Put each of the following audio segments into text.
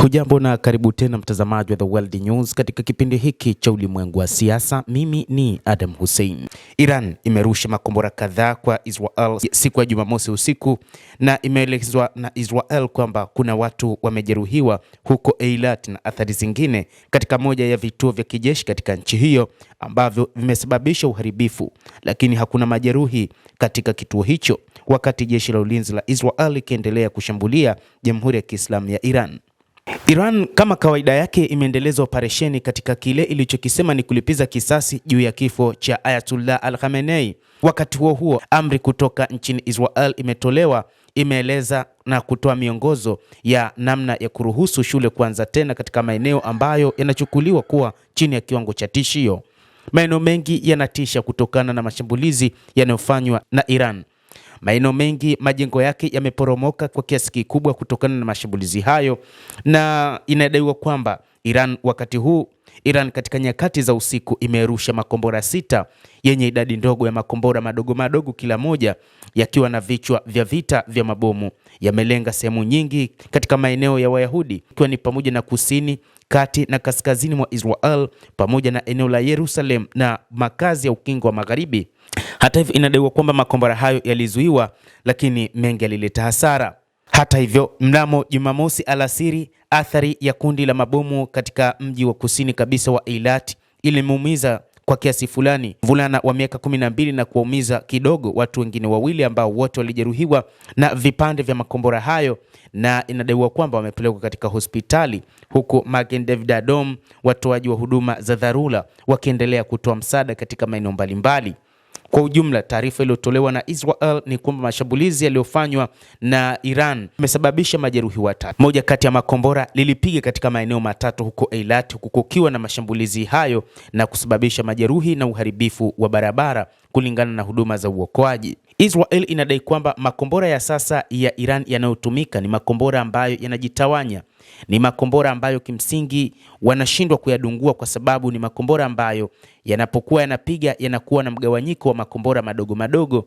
Hujambo na karibu tena mtazamaji wa The World News katika kipindi hiki cha ulimwengu wa siasa. Mimi ni Adam Hussein. Iran imerusha makombora kadhaa kwa Israel siku ya Jumamosi usiku na imeelezwa na Israel kwamba kuna watu wamejeruhiwa huko Eilat na athari zingine katika moja ya vituo vya kijeshi katika nchi hiyo ambavyo vimesababisha uharibifu, lakini hakuna majeruhi katika kituo hicho, wakati jeshi la ulinzi la Israel likiendelea kushambulia Jamhuri ya Kiislamu ya Iran. Iran kama kawaida yake imeendeleza operesheni katika kile ilichokisema ni kulipiza kisasi juu ya kifo cha Ayatollah Al-Khamenei. Wakati huo huo, amri kutoka nchini Israel imetolewa, imeeleza na kutoa miongozo ya namna ya kuruhusu shule kuanza tena katika maeneo ambayo yanachukuliwa kuwa chini ya kiwango cha tishio. Maeneo mengi yanatisha kutokana na mashambulizi yanayofanywa na Iran. Maeneo mengi majengo yake yameporomoka kwa kiasi kikubwa kutokana na mashambulizi hayo, na inadaiwa kwamba Iran katika nyakati za usiku imerusha makombora 6 yenye idadi ndogo ya makombora madogo madogo, kila moja yakiwa na vichwa vya vita vya mabomu. Yamelenga sehemu nyingi katika maeneo ya Wayahudi, ikiwa ni pamoja na kusini, kati na kaskazini mwa Israel, pamoja na eneo la Yerusalem na makazi ya ukingo wa Magharibi. Hata hivyo, inadaiwa kwamba makombora hayo yalizuiwa, lakini mengi yalileta hasara. Hata hivyo, mnamo Jumamosi alasiri, athari ya kundi la mabomu katika mji wa kusini kabisa wa Eilat ilimuumiza kwa kiasi fulani mvulana wa miaka 12 na kuwaumiza kidogo watu wengine wawili ambao wote walijeruhiwa na vipande vya makombora hayo, na inadaiwa kwamba wamepelekwa katika hospitali, huku Magen David Adom, watoaji wa huduma za dharura, wakiendelea kutoa msaada katika maeneo mbalimbali. Kwa ujumla, taarifa iliyotolewa na Israel ni kwamba mashambulizi yaliyofanywa na Iran yamesababisha majeruhi 3. Moja kati ya makombora lilipiga katika maeneo matatu huko Eilat, huku kukiwa na mashambulizi hayo na kusababisha majeruhi na uharibifu wa barabara, kulingana na huduma za uokoaji. Israel inadai kwamba makombora ya sasa ya Iran yanayotumika ni makombora ambayo yanajitawanya. Ni makombora ambayo kimsingi wanashindwa kuyadungua kwa sababu ni makombora ambayo yanapokuwa yanapiga yanakuwa na mgawanyiko wa makombora madogo madogo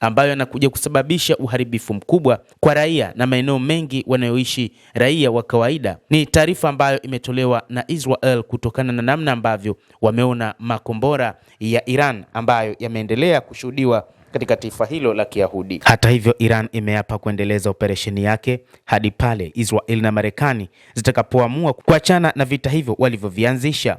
ambayo yanakuja kusababisha uharibifu mkubwa kwa raia na maeneo mengi wanayoishi raia wa kawaida. Ni taarifa ambayo imetolewa na Israel kutokana na namna ambavyo wameona makombora ya Iran ambayo yameendelea kushuhudiwa katika taifa hilo la Kiyahudi. Hata hivyo, Iran imeapa kuendeleza operesheni yake hadi pale Israel na Marekani zitakapoamua kuachana na vita hivyo walivyovianzisha.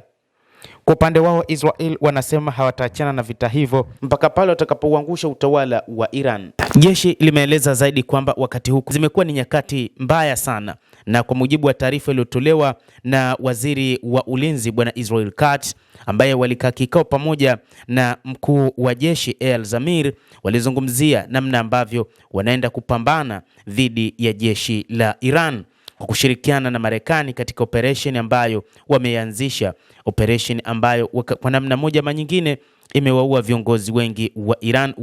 Kwa upande wao, Israel wanasema hawataachana na vita hivyo mpaka pale watakapouangusha utawala wa Iran. Jeshi limeeleza zaidi kwamba wakati huu zimekuwa ni nyakati mbaya sana, na kwa mujibu wa taarifa iliyotolewa na waziri wa ulinzi bwana Israel Katz, ambaye walikaa kikao pamoja na mkuu wa jeshi El Zamir, walizungumzia namna ambavyo wanaenda kupambana dhidi ya jeshi la Iran kwa kushirikiana na Marekani katika operesheni ambayo wameanzisha, operesheni ambayo kwa namna moja ama nyingine imewaua viongozi wengi wa Iran